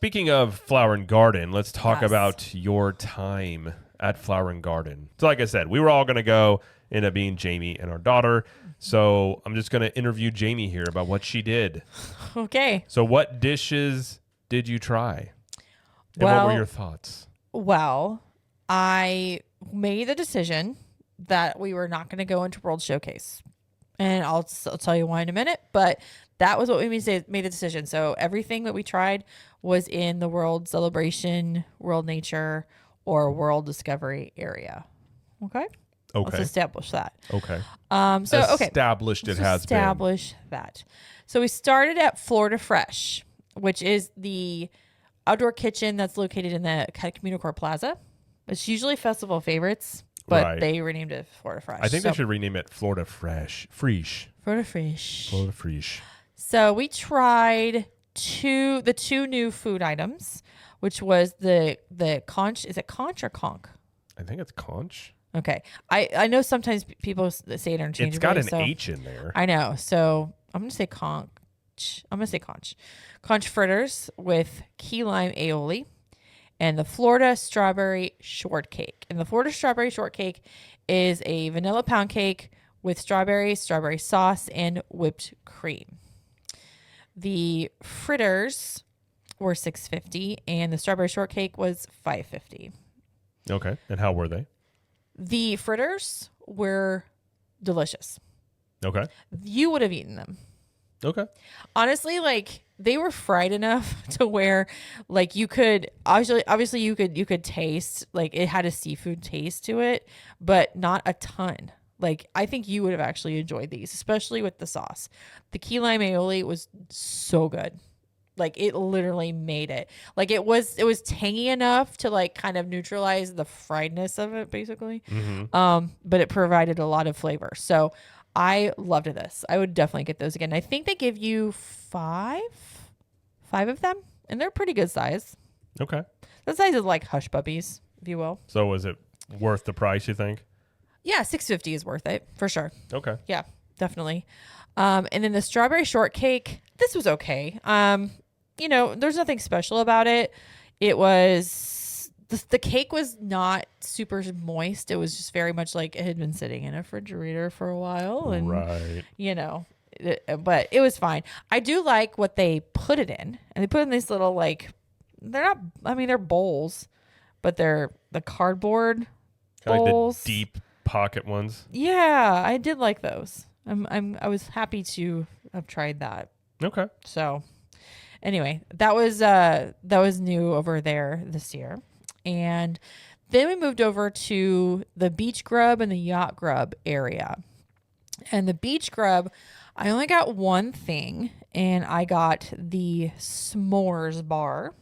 speaking of Flower and Garden, let's talk Yes. about your time at Flower and Garden. So like I said, we were all going to go, end up being Jamie and our daughter. So I'm just going to interview Jamie here about what she did. Okay. So what dishes did you try? And what were your thoughts? Well, I made the decision that we were not going to go into World Showcase. And I'll tell you why in a minute. But that was what we made the decision. So everything that we tried was in the World Celebration, World Nature, or World Discovery area. Okay? Okay. Let's establish that. Okay. Established it has been. Establish that. So we started at Florida Fresh, which is the outdoor kitchen that's located in the Communicore Plaza. It's usually festival favorites, but they renamed it Florida Fresh. I think they should rename it Florida Fresh. Florida Fresh. Florida Fresh. So we tried the two new food items, which was the conch. Is it conch or conch? I think it's conch. Okay. I know sometimes people say it interchangeably. It's got an H in there. I know. So I'm going to say conch. I'm going to say conch. Conch fritters with key lime aioli and the Florida strawberry shortcake. And the Florida strawberry shortcake is a vanilla pound cake with strawberry sauce, and whipped cream. The fritters were $6.50 and the strawberry shortcake was $5.50. Okay. And how were they? The fritters were delicious. Okay. You would have eaten them. Okay. Honestly, like they were fried enough to where like you could obviously you could taste, like it had a seafood taste to it, but not a ton. Like I think you would have actually enjoyed these, especially with the sauce. The key lime aioli was so good. Like it literally made it. Like it was tangy enough to like kind of neutralize the friedness of it basically. Mm-hmm. But it provided a lot of flavor. So I loved this. I would definitely get those again. I think they give you five of them, and they're pretty good size. Okay. The size is like hush puppies, if you will. So was it worth the price, you think? Yeah, $6.50 is worth it for sure. Okay. Yeah, definitely. And then the strawberry shortcake, this was okay. There's nothing special about it. It was the cake was not super moist. It was just very much like it had been sitting in a refrigerator for a while, and but it was fine. I do like what they put it in, and they put in these little they're bowls, but they're the cardboard bowls. Like the deep pocket ones. Yeah, I did like those. I was happy to have tried that. Okay. So anyway, that was new over there this year. And then we moved over to the beach grub and the yacht grub area. And the beach grub, I only got one thing, and I got the s'mores bar.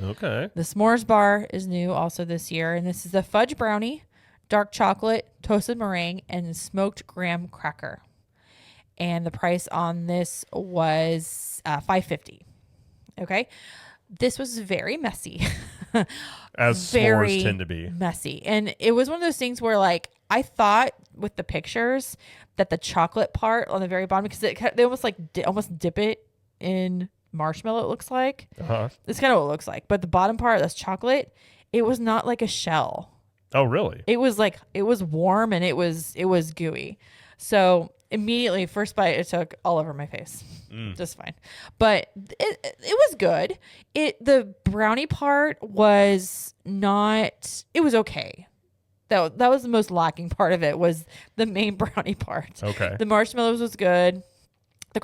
Okay. The s'mores bar is new also this year, and this is a fudge brownie, dark chocolate, toasted meringue, and smoked graham cracker. And the price on this was $5.50. Okay. This was very messy. As s'mores tend to be. Messy. And it was one of those things where like I thought with the pictures that the chocolate part on the very bottom, because they almost like almost dip it in marshmallow, it looks like. Uh-huh. It's kind of what it looks like. But the bottom part, that's chocolate, it was not like a shell. Oh, really? It was like, it was warm and it was gooey. So immediately, first bite, it took all over my face. Just fine. But it was good. The brownie part was not, it was okay. That was the most lacking part of it, was the main brownie part. Okay. The marshmallows was good. The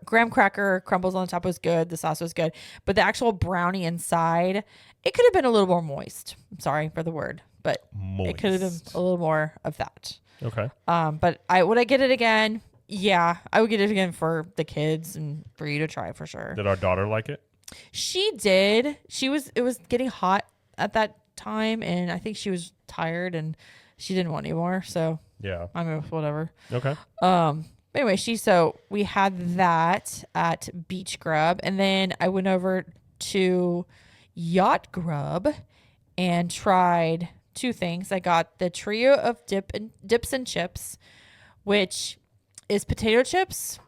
graham cracker crumbles on the top was good. The sauce was good. But the actual brownie inside, it could have been a little more moist. I'm sorry for the word, but moist. It could have been a little more of that. Okay. But would I get it again? Yeah, I would get it again for the kids and for you to try for sure. Did our daughter like it? She did. It was getting hot at that time, and I think she was tired and she didn't want any more. So yeah, I mean, whatever. Okay. Anyway, we had that at Beach Grub, and then I went over to Yacht Grub and tried two things. I got the trio of dips and chips, which is potato chips,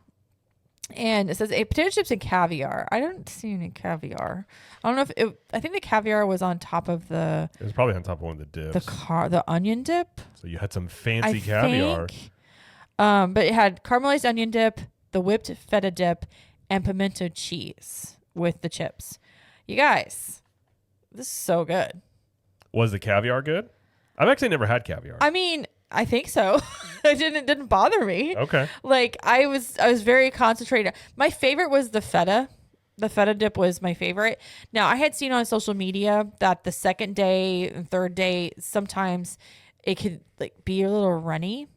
And it says potato chips and caviar. I don't see any caviar. I don't know if I think the caviar was on top of It was probably on top of one of the dips. the onion dip. So you had some fancy caviar. But it had caramelized onion dip, the whipped feta dip, and pimento cheese with the chips. You guys, this is so good. Was the caviar good? I've actually never had caviar. I mean, I think so. It didn't bother me. Okay. Like I was very concentrated. My favorite was the feta. The feta dip was my favorite. Now I had seen on social media that the second day and third day sometimes it could like be a little runny.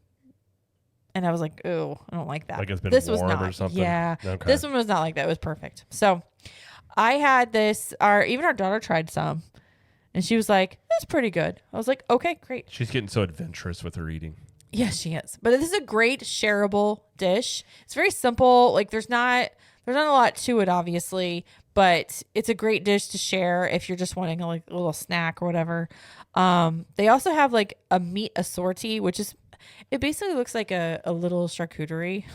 And I was like, "Ooh, I don't like that." Like it's been this warm was not, or something. Yeah. Okay. This one was not like that. It was perfect. So I had this. Even our daughter tried some, and she was like, "That's pretty good." I was like, "Okay, great." She's getting so adventurous with her eating. Yes, she is. But this is a great shareable dish. It's very simple. Like there's not a lot to it, obviously, but it's a great dish to share if you're just wanting a little snack or whatever. They also have like a meat assorti, which is it basically looks like a little charcuterie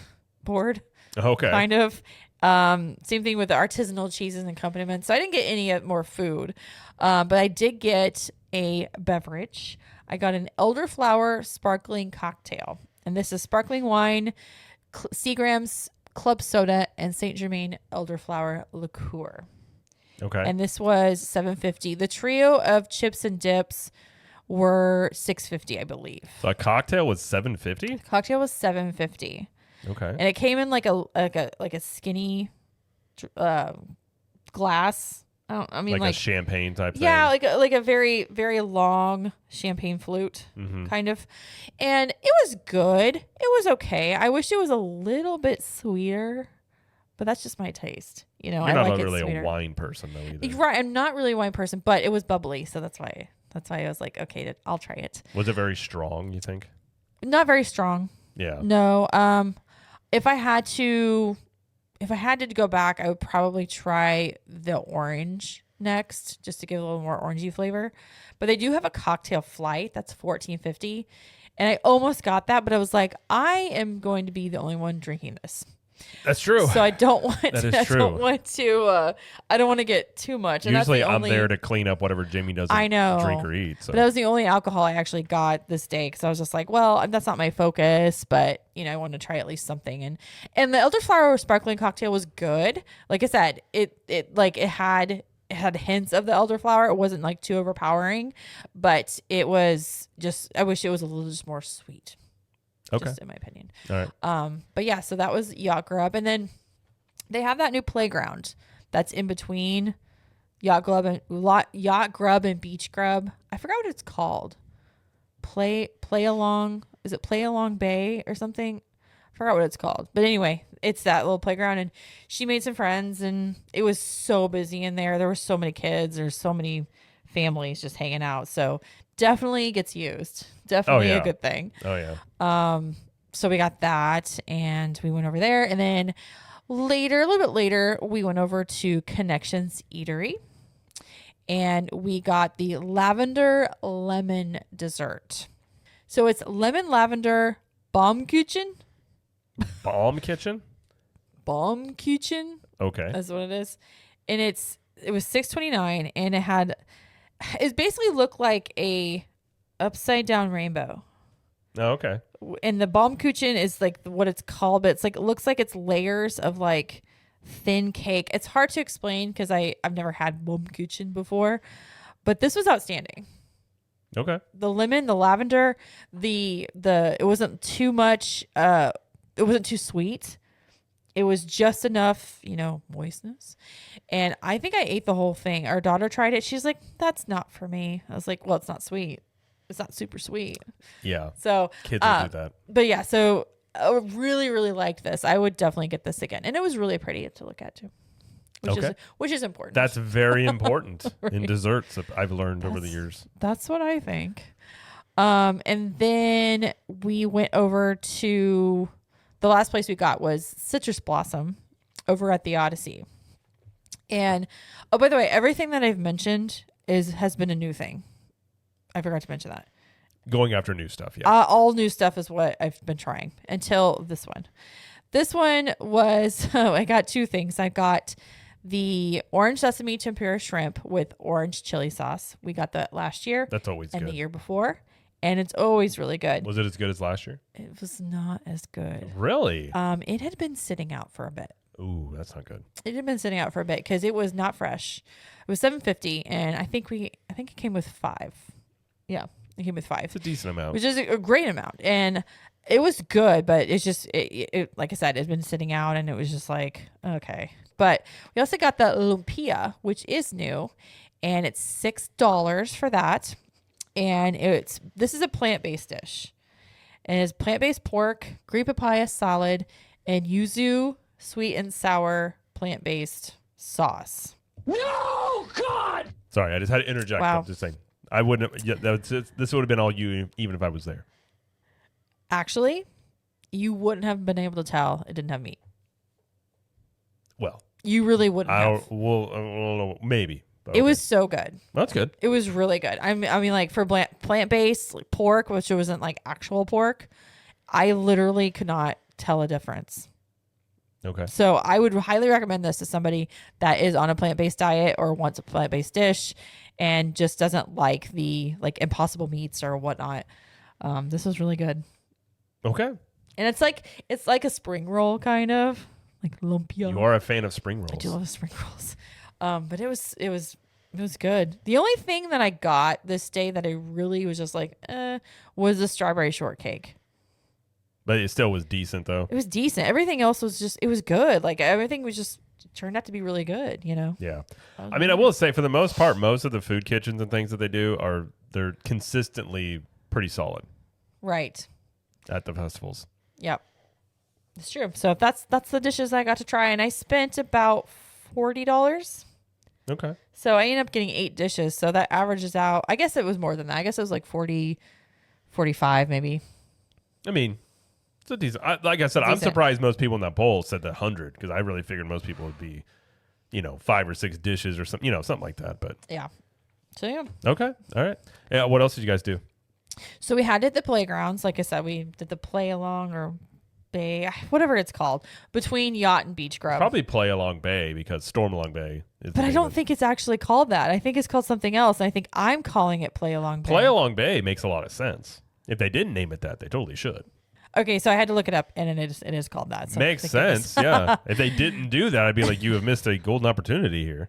board. Okay. Kind of. Same thing with the artisanal cheeses and accompaniments. So I didn't get any more food, but I did get a beverage. I got an elderflower sparkling cocktail, and this is sparkling wine, Seagram's club soda, and Saint Germain elderflower liqueur. Okay. And this was $7.50. The trio of chips and dips were $6.50, I believe. So a cocktail was $7.50? Cocktail was $7.50. Okay. And it came in like a skinny glass. I mean like a champagne type thing. Yeah, like a very, very long champagne flute kind of. And it was good. It was okay. I wish it was a little bit sweeter, but that's just my taste. You know, You're I not like really it sweeter. a wine person though either. Right, I'm not really a wine person, but it was bubbly, so that's why I was like, okay, I'll try it. Was it very strong, you think? Not very strong. Yeah. No. If I had to go back, I would probably try the orange next, just to give a little more orangey flavor. But they do have a cocktail flight that's $14.50, and I almost got that, but I was like, I am going to be the only one drinking this. That's true. So I don't want. That is I true. don't want to. I don't want to get too much. And Usually, that's the I'm only, there to clean up whatever Jamie doesn't I know. drink or eat. So But that was the only alcohol I actually got this day because I was just like, well, that's not my focus, but I want to try at least something. And the elderflower sparkling cocktail was good. Like I said, it had hints of the elderflower. It wasn't like too overpowering, but it was just. I wish it was a little just more sweet. okay, Just in my opinion. all right. But yeah, so that was Yacht Grub, and then they have that new playground that's in between Yacht Grub and Beach Grub. I forgot what it's called. Play Along. Is it Play Along Bay or something? I forgot what it's called. But anyway, it's that little playground, and she made some friends, and it was so busy in there. There were so many kids. There's so many families just hanging out. So definitely gets used. Definitely a good thing. Oh yeah. So we got that, and we went over there, and then a little bit later, we went over to Connections Eatery, and we got the lavender lemon dessert. So it's lemon lavender Baumkuchen. Baumkuchen? Baumkuchen. Okay. That's what it is. And it was $6.29, and it basically looked like a upside down rainbow. Oh, okay. And the Baumkuchen is like what it's called, but it's like it looks like it's layers of like thin cake. It's hard to explain because I've never had Baumkuchen before, but this was outstanding. Okay. The lemon, the lavender, it wasn't too much. It wasn't too sweet. It was just enough, moistness. And I think I ate the whole thing. Our daughter tried it. She's like, "That's not for me." I was like, "Well, it's not sweet. It's not super sweet." Yeah. So Kids will do that. But yeah, so I really, really liked this. I would definitely get this again. And it was really pretty to look at too. Which is important. That's very important in desserts, I've learned over the years. That's what I think. And then we went over to the last place we got was Citrus Blossom over at the Odyssey. And by the way, everything that I've mentioned has been a new thing. I forgot to mention that. Going after new stuff, yeah. All new stuff is what I've been trying until this one. This one was, I got two things. I got the orange sesame tempura shrimp with orange chili sauce. We got that last year. That's always and good. the year before. And it's always really good. Was it as good as last year? It was not as good. Really? It had been sitting out for a bit. Ooh, that's not good. It had been sitting out for a bit because it was not fresh. It was $7.50, and I think it came with 5. Yeah, it came with 5. It's a decent amount. Which is a great amount, and it was good. But it's just it like I said, it's been sitting out, and it was just like okay. But we also got the lumpia, which is new, and it's $6 for that. And this is a plant-based dish. And it's plant-based pork, green papaya salad, and yuzu sweet and sour plant-based sauce. No, God! Sorry, I just had to interject. Wow. I'm just saying. I wouldn't have, this would have been all you even if I was there. Actually, you wouldn't have been able to tell it didn't have meat. Well, You really wouldn't have. well, maybe. But It okay. was so good. That's good. It was really good. I mean, like for plant-based like pork, which wasn't like actual pork, I literally could not tell a difference. Okay. So I would highly recommend this to somebody that is on a plant-based diet or wants a plant-based dish and just doesn't like the like impossible meats or whatnot. This was really good. Okay. And it's like a spring roll kind of like lumpia. You are a fan of spring rolls. I do love spring rolls. But it was good. The only thing that I got this day that I really was just like, was the strawberry shortcake. But it still was decent though. It was decent. Everything else was just, it was good. Like everything was just turned out to be really good, you know? Yeah. I mean, I will say for the most part, most of the food kitchens and things that they do they're consistently pretty solid Right. at the festivals. Yep. It's true. So that's the dishes I got to try, and I spent about $40. Okay. So I ended up getting 8 dishes. So that averages out. I guess it was more than that. I guess it was like 40, 45 maybe. I mean, it's a decent. Like I said, I'm Decent. surprised most people in that poll said the 100 because I really figured most people would be, 5 or 6 dishes or something, something like that. But Yeah. So yeah. okay, all right. Yeah. What else did you guys do? So we had it at the playgrounds. Like I said, we did the play along or bay, whatever it's called, between Yacht and Beach Grub. Probably Play Along Bay because Storm Along Bay is. But I don't think it's actually called that. I think it's called something else. I think I'm calling it Play Along Bay. Play Along Bay makes a lot of sense. If they didn't name it that, they totally should. Okay, so I had to look it up, and it is called that. So Makes I think it is. sense. Yeah. If they didn't do that, I'd be like, you have missed a golden opportunity here.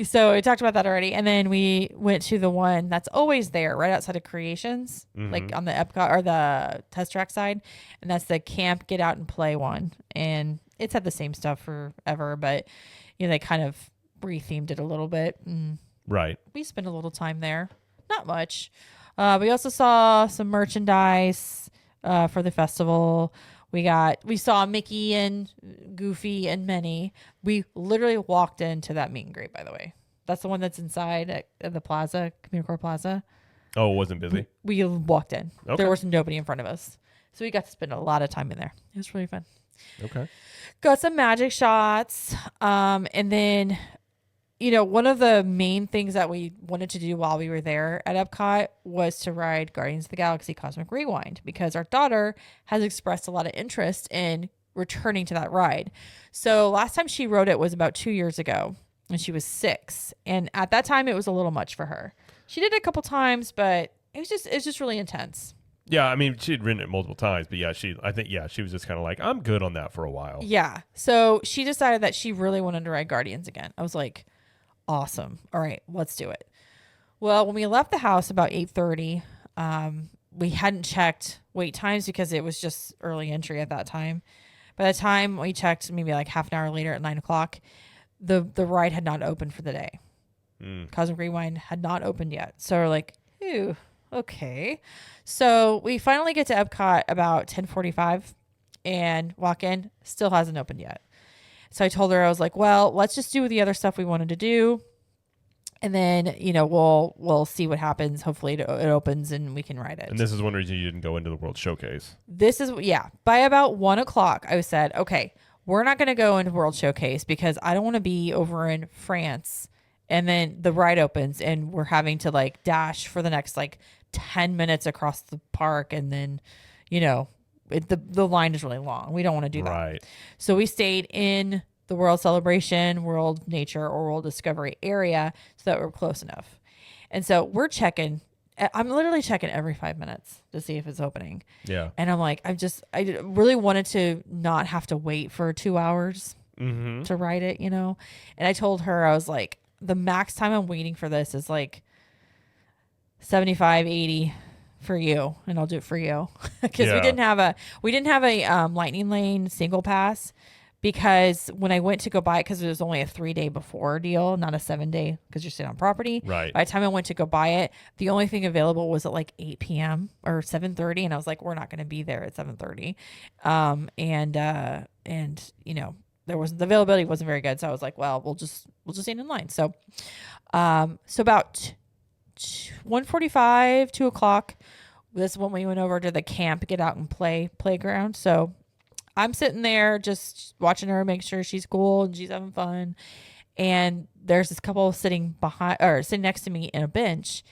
So we talked about that already, and then we went to the one that's always there, right outside of Creations, like on the Epcot or the Test Track side, and that's the Camp Get Out and Play one. And it's had the same stuff forever, but they kind of rethemed it a little bit. And Right. we spent a little time there, not much. We also saw some merchandise for the festival. We saw Mickey and Goofy and Minnie. We literally walked into that meet and greet, by the way. That's the one that's inside at the plaza, Community Core Plaza. Oh, it wasn't busy? We walked in. Okay. There was nobody in front of us. So we got to spend a lot of time in there. It was really fun. Okay. Got some magic shots. And then, one of the main things that we wanted to do while we were there at Epcot was to ride Guardians of the Galaxy Cosmic Rewind because our daughter has expressed a lot of interest in returning to that ride. So last time she rode it was about 2 years ago and she was 6. And at that time it was a little much for her. She did it a couple times, but it's just really intense. Yeah, I mean, she'd ridden it multiple times, but yeah, she was just kind of like, I'm good on that for a while. Yeah. So she decided that she really wanted to ride Guardians again. I was like, awesome. All right, let's do it. Well, when we left the house about 8:30, we hadn't checked wait times because it was just early entry at that time. By the time we checked, maybe like half an hour later at 9:00, the ride had not opened for the day. Cosmic Rewind had not opened yet. So we're like, ooh, okay. So we finally get to Epcot about 10:45 and walk in. Still hasn't opened yet. So I told her, I was like, well, let's just do the other stuff we wanted to do. And then, we'll see what happens. Hopefully it opens and we can ride it. And this is one reason you didn't go into the World Showcase. By about 1:00, I said, okay, we're not going to go into World Showcase because I don't want to be over in France. And then the ride opens and we're having to dash for the next 10 minutes across the park. And then, the line is really long. We don't want to do that. Right. So we stayed in the World Celebration, World Nature, or World Discovery area so that we're close enough. And so we're checking. I'm literally checking every 5 minutes to see if it's opening. Yeah. And I'm like, I really wanted to not have to wait for 2 hours to ride it, you know? And I told her, I was like, the max time I'm waiting for this is like 75, 80 for you. And I'll do it for you. Because we didn't have a lightning lane single pass. Because when I went to go buy it, because it was only a 3-day before deal, not a 7-day, because you're sitting on property. Right. By the time I went to go buy it, the only thing available was at like 8 p.m. or 7:30, and I was like, we're not going to be there at 7:30. And you know, the availability wasn't very good, so I was like, well, we'll just stand in line. So, about 1:45, 2 o'clock. This is when we went over to the camp, get out and playground. So I'm sitting there just watching her, make sure she's cool and she's having fun. And there's this couple sitting next to me in a bench.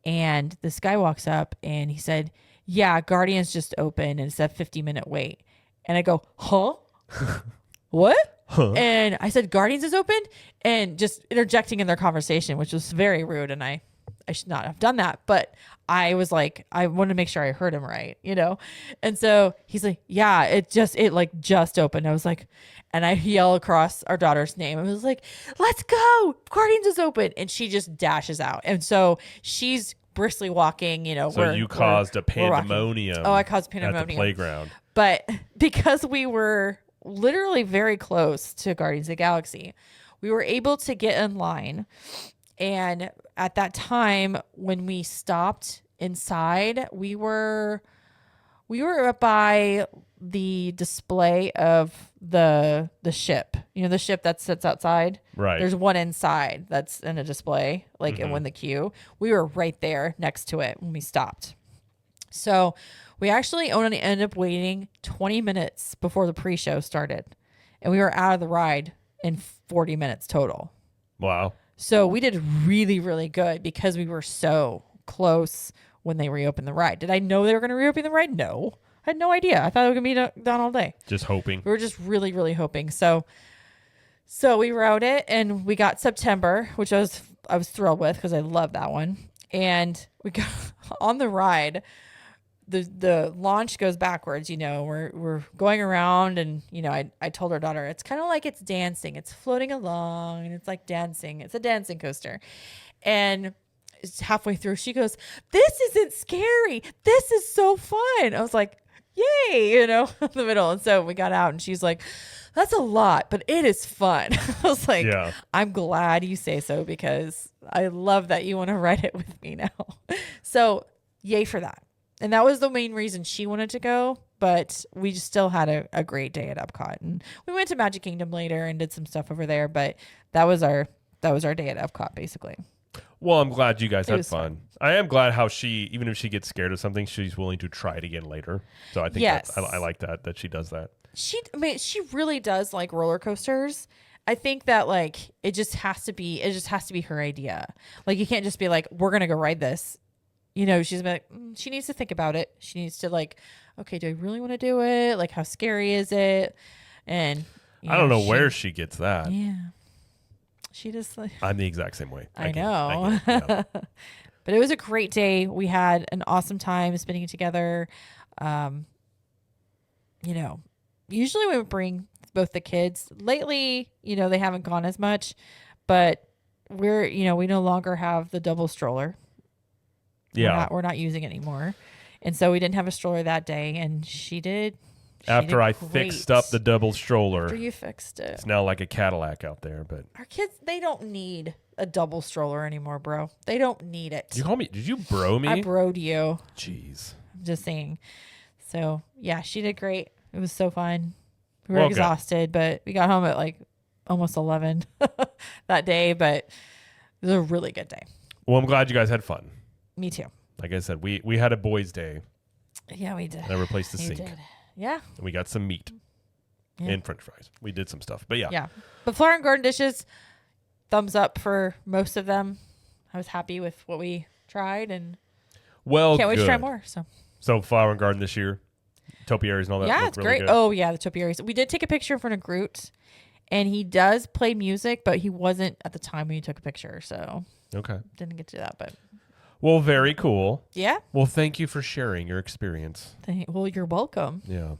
And this guy walks up and he said, yeah, Guardians just opened and it's a 50-minute wait. And I go, huh? What? Huh? And I said, Guardians is open? And just interjecting in their conversation, which was very rude. And I should not have done that. But I was like, I wanted to make sure I heard him right, you know? And so he's like, yeah, it just opened. I was like, and I yell across our daughter's name. I was like, let's go. Guardians is open. And she just dashes out. And so she's briskly walking, you know. So you caused a pandemonium. Oh, I caused pandemonium. At the playground. But because we were literally very close to Guardians of the Galaxy, we were able to get in line. And at that time, when we stopped inside, we were up by the display of the ship. You know, the ship that sits outside. Right. There's one inside that's in a display, like in the queue. We were right there next to it when we stopped. So we actually only ended up waiting 20 minutes before the pre-show started. And we were out of the ride in 40 minutes total. Wow. So we did really, really good because we were so close when they reopened the ride. Did I know they were going to reopen the ride? No. I had no idea. I thought it was going to be done all day. Just hoping. We were just really, really hoping. So we rode it and we got September, which I was thrilled with because I love that one. And we got on the ride. The launch goes backwards, you know, we're going around and, you know, I told our daughter, it's kind of like it's dancing. It's floating along and it's like dancing. It's a dancing coaster. And it's halfway through, she goes, this isn't scary. This is so fun. I was like, yay, you know, in the middle. And so we got out and she's like, that's a lot, but it is fun. I was like, yeah. I'm glad you say so because I love that you want to ride it with me now. So yay for that. And that was the main reason she wanted to go, but we just still had a great day at Epcot. And we went to Magic Kingdom later and did some stuff over there, but that was our day at Epcot basically. Well, I'm glad you guys had fun. I am glad how she, even if she gets scared of something, she's willing to try it again later. So I think I like that she does that. She really does like roller coasters. I think that like it just has to be her idea. Like you can't just be like, we're going to go ride this. You know, she's like, she needs to think about it. She needs to like, okay, do I really want to do it? Like, how scary is it? And I don't know where she gets that. Yeah, she just like. I'm the exact same way. I know. Yeah. But it was a great day. We had an awesome time spending it together. You know, usually we would bring both the kids. Lately, you know, they haven't gone as much, but we no longer have the double stroller. Yeah, we're not using it anymore, and so we didn't have a stroller that day. And she did. After I fixed up the double stroller, after you fixed it, it's now like a Cadillac out there. But our kids, they don't need a double stroller anymore, bro. They don't need it. You call me? Did you bro me? I broed you. Jeez. I'm just saying. So yeah, she did great. It was so fun. We were exhausted, but we got home at like almost 11 that day. But it was a really good day. Well, I'm glad you guys had fun. Me too. Like I said, we had a boys' day. Yeah, we did. I replaced the sink. Did. Yeah. And we got some meat and French fries. We did some stuff, but yeah. Yeah. But Flower and Garden dishes, thumbs up for most of them. I was happy with what we tried and can't wait to try more. So Flower and Garden this year. Topiaries and all that. Yeah, look it's really great. good. Oh yeah, the Topiaries. We did take a picture in front of Groot, and he does play music, but he wasn't at the time when you took a picture, so Okay. didn't get to that. But Well, very cool. yeah, Well, thank you for sharing your experience. well, you're welcome. Yeah.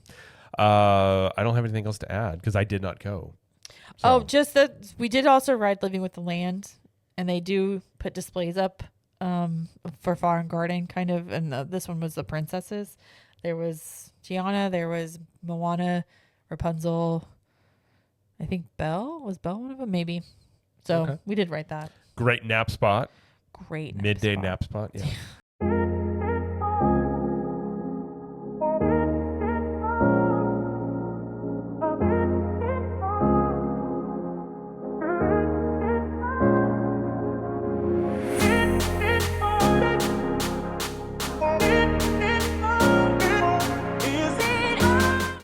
I don't have anything else to add because I did not go. Oh, So, just that we did also ride Living with the Land, and they do put displays up for Flower and Garden, kind of. And this one was the princesses. There was Tiana, there was Moana, Rapunzel. I think Belle was one of them, maybe. So Okay. we did ride that. great nap spot. Great Midday spot. nap spot. Yeah.